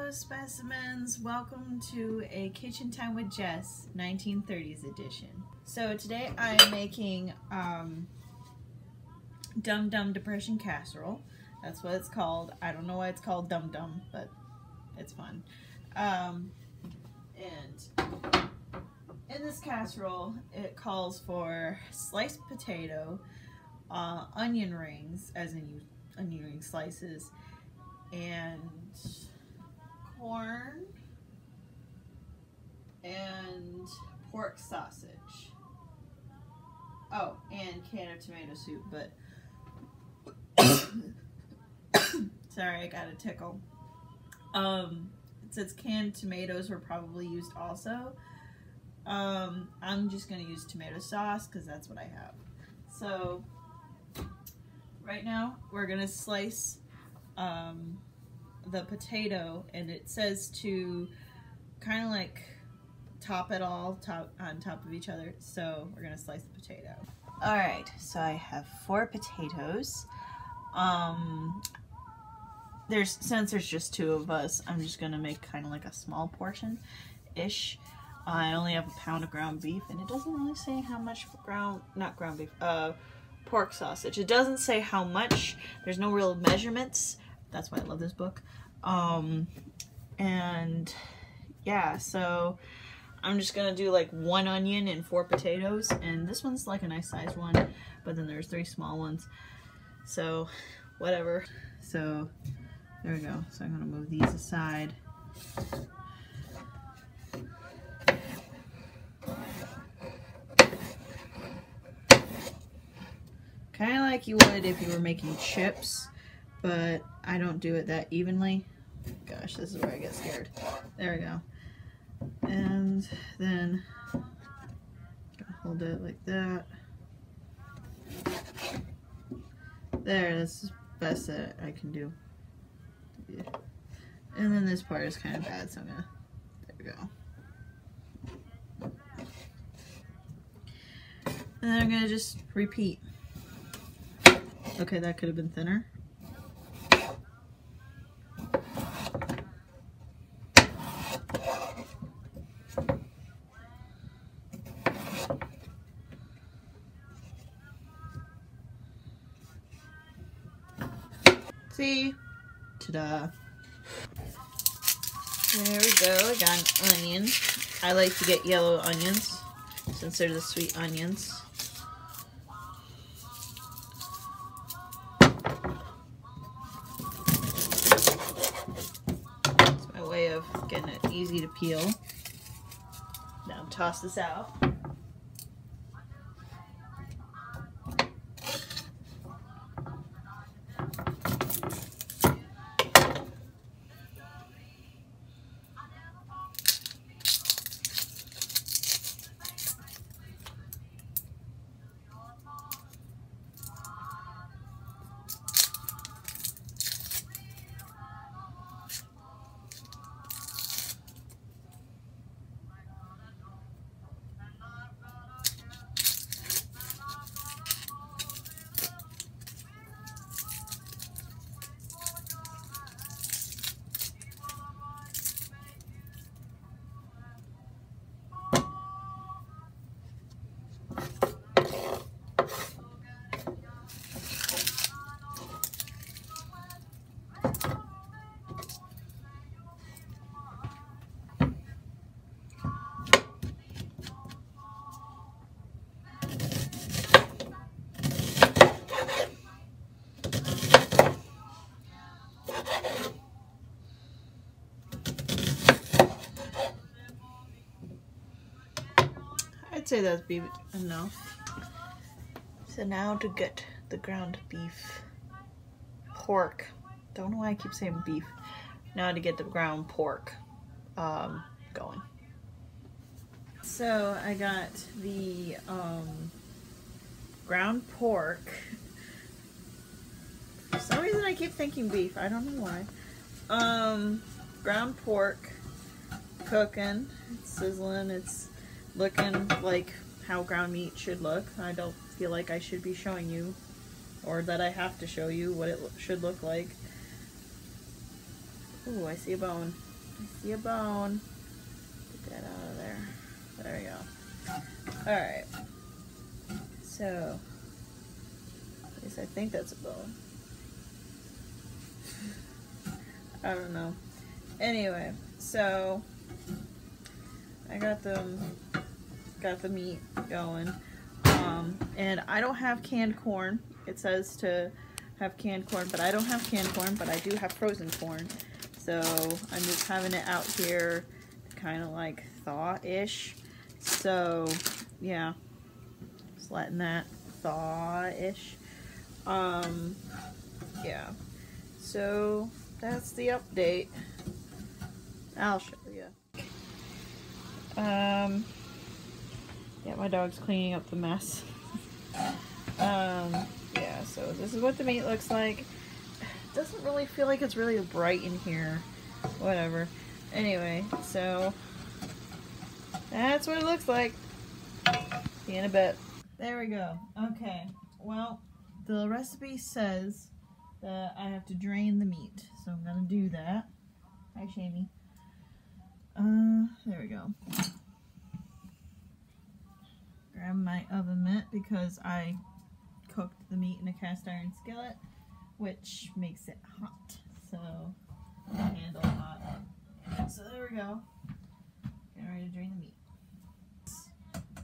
Hello specimens, welcome to a Kitchen Time with Jess 1930s edition. So today I'm making Dum Dum Depression Casserole. That's what it's called. I don't know why it's called Dum Dum, but it's fun. And in this casserole it calls for sliced potato, onion rings, as in onion ring slices, and corn and pork sausage. Oh, and can of tomato soup, but sorry, I got a tickle. It says canned tomatoes were probably used also. I'm just gonna use tomato sauce because that's what I have. So right now we're gonna slice the potato, and it says to kind of like top it all on top of each other, so we're gonna slice the potato. All right, so I have 4 potatoes. Since there's just 2 of us, I'm just gonna make kind of like a small portion ish. I only have a pound of ground beef, and it doesn't really say how much pork sausage. It doesn't say how much. There's no real measurements. That's why I love this book. And yeah, so I'm just gonna do like 1 onion and 4 potatoes, and this one's like a nice sized one, but then there's 3 small ones, so whatever. So there we go. So I'm gonna move these aside. Kind of like you would if you were making chips, but I don't do it that evenly. Gosh, this is where I get scared. There we go. And then hold it like that. There, that's the best that I can do. Yeah. And then this part is kind of bad, so I'm gonna, there we go. And then I'm gonna just repeat. Okay, that could have been thinner. See? Ta-da. There we go. I got an onion. I like to get yellow onions since they're the sweet onions. It's my way of getting it easy to peel. Now toss this out. I'd say that's be enough. So now to get the ground beef, pork. Don't know why I keep saying beef. Now to get the ground pork going. So I got the ground pork. For some reason I keep thinking beef. I don't know why. Ground pork cooking. It's sizzling. It's looking like how ground meat should look. I don't feel like I should be showing you, or that I have to show you what it should look like. Ooh, I see a bone. I see a bone. Get that out of there. There we go. Alright. So, at least I think that's a bone. I don't know. Anyway, so I got the meat going. And I don't have canned corn. It says to have canned corn, but I don't have canned corn, but I do have frozen corn. So I'm just having it out here to kind of like thaw-ish. So yeah, just letting that thaw-ish. Yeah. So that's the update. I'll show you. Yeah, my dog's cleaning up the mess. Yeah, so this is what the meat looks like. It doesn't really feel like it's really bright in here. Whatever. Anyway, so that's what it looks like. See you in a bit. There we go. Okay, well, the recipe says that I have to drain the meat, so I'm gonna do that. Hi, Shamey. There we go. Grab my oven mitt because I cooked the meat in a cast iron skillet, which makes it hot, so the handle hot. So there we go. Getting ready to drain the meat.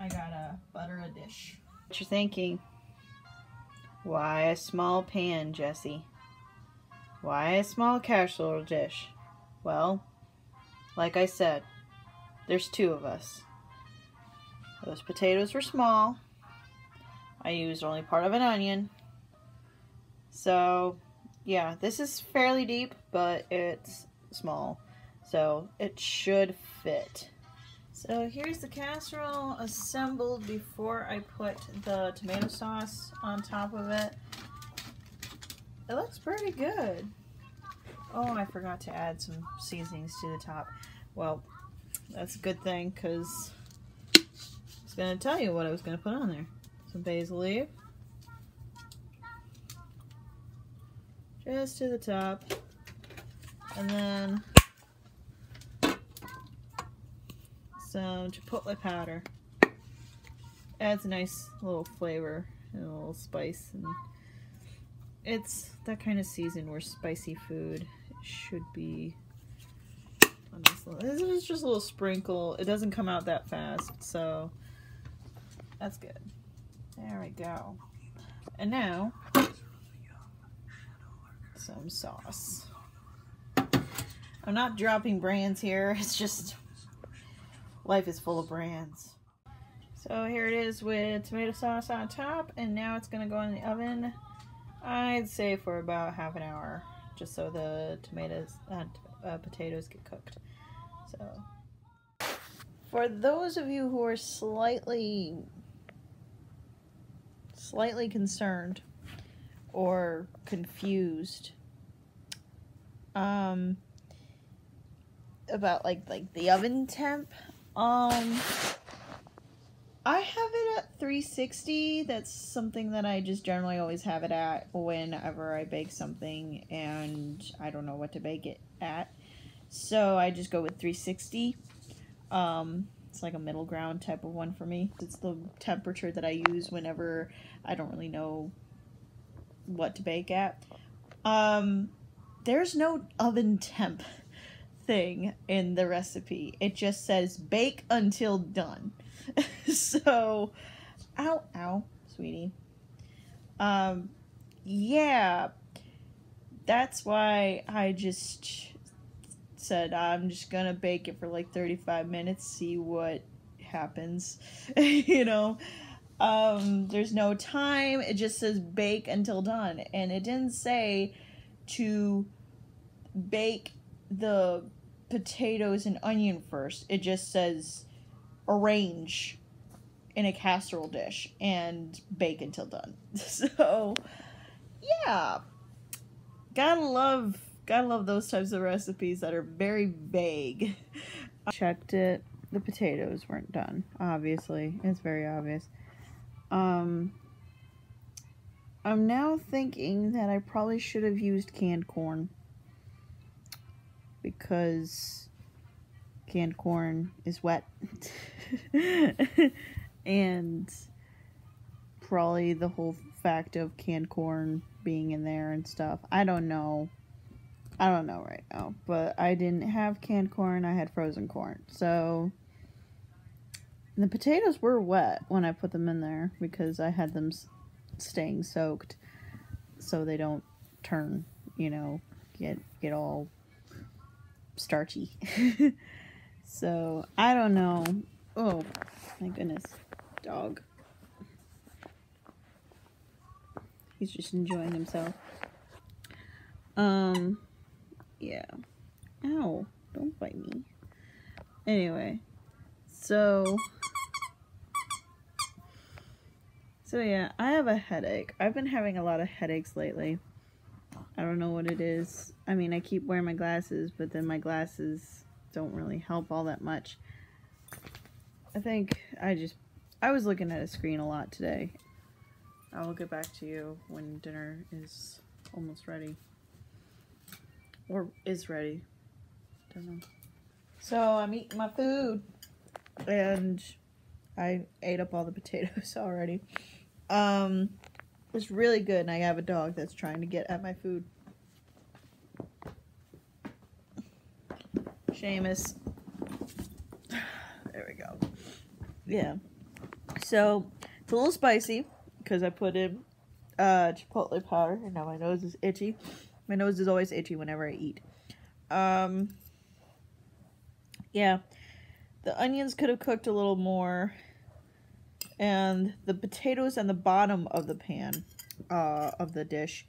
I gotta butter a dish. What you're thinking? Why a small pan, Jessie? Why a small casserole dish? Well, like I said, there's two of us. Those potatoes were small. I used only part of an onion. So, yeah, this is fairly deep, but it's small. So, it should fit. So, here's the casserole assembled before I put the tomato sauce on top of it. It looks pretty good. Oh, I forgot to add some seasonings to the top. Well, that's a good thing, because I was going to tell you what I was going to put on there. Some basil leaf. Just to the top. And then some chipotle powder. Adds a nice little flavor and a little spice. And it's that kind of season where spicy food should be on this little. This is just a little sprinkle. It doesn't come out that fast, so that's good. There we go. And now, some sauce. I'm not dropping brands here, it's just life is full of brands. So here it is with tomato sauce on top, and now it's gonna go in the oven, I'd say for about half an hour, just so the potatoes get cooked. So, for those of you who are slightly concerned or confused about like the oven temp, I have it at 360. That's something that I just generally always have it at whenever I bake something and I don't know what to bake it at, so I just go with 360. It's like a middle ground type of one for me. It's the temperature that I use whenever I don't really know what to bake at. There's no oven temp thing in the recipe. It just says bake until done. So, ow, sweetie. Yeah, that's why I just said I'm just gonna bake it for like 35 minutes, see what happens. You know, there's no time, it just says bake until done, and it didn't say to bake the potatoes and onion first. It just says arrange in a casserole dish and bake until done. So yeah, gotta love those types of recipes that are very vague. I checked it, the potatoes weren't done, obviously. It's very obvious. I'm now thinking that I probably should have used canned corn, because canned corn is wet. And probably the whole fact of canned corn being in there and stuff. I don't know right now, but I didn't have canned corn, I had frozen corn. So the potatoes were wet when I put them in there because I had them staying soaked so they don't turn, you know, get all starchy. So I don't know. Oh my goodness, dog. He's just enjoying himself. Yeah. Ow, don't bite me. Anyway, so yeah, I have a headache. I've been having a lot of headaches lately. I don't know what it is. I mean, I keep wearing my glasses, but then my glasses don't really help all that much. I think I was looking at a screen a lot today. I will get back to you when dinner is almost ready. Or is ready. Don't know. So I'm eating my food. And I ate up all the potatoes already. It's really good, and I have a dog that's trying to get at my food. Seamus. There we go. Yeah. So, it's a little spicy, because I put in chipotle powder, and now my nose is itchy. My nose is always itchy whenever I eat. Yeah. The onions could have cooked a little more. And the potatoes on the bottom of the pan, of the dish,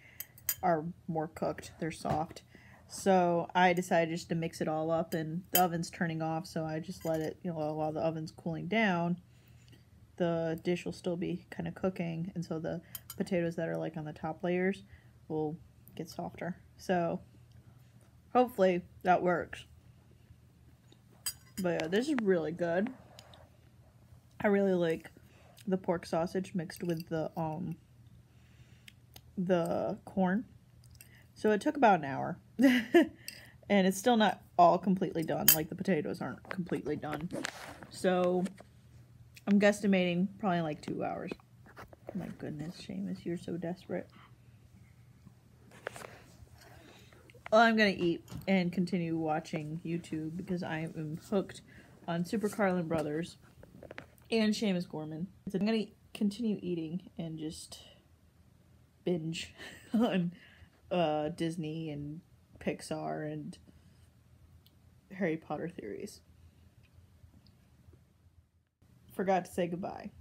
are more cooked. They're soft. So I decided just to mix it all up, and the oven's turning off, so I just let it, you know, while the oven's cooling down, the dish will still be kind of cooking, and so the potatoes that are like on the top layers will get softer. So hopefully that works. But yeah, this is really good. I really like the pork sausage mixed with the corn. So it took about an hour. And it's still not all completely done, like the potatoes aren't completely done. So I'm guesstimating probably like 2 hours. My goodness, Seamus, you're so desperate. Well, I'm gonna eat and continue watching YouTube because I am hooked on Super Carlin Brothers and Seamus Gorman. So I'm gonna continue eating and just binge on Disney and Pixar and Harry Potter theories. Forgot to say goodbye.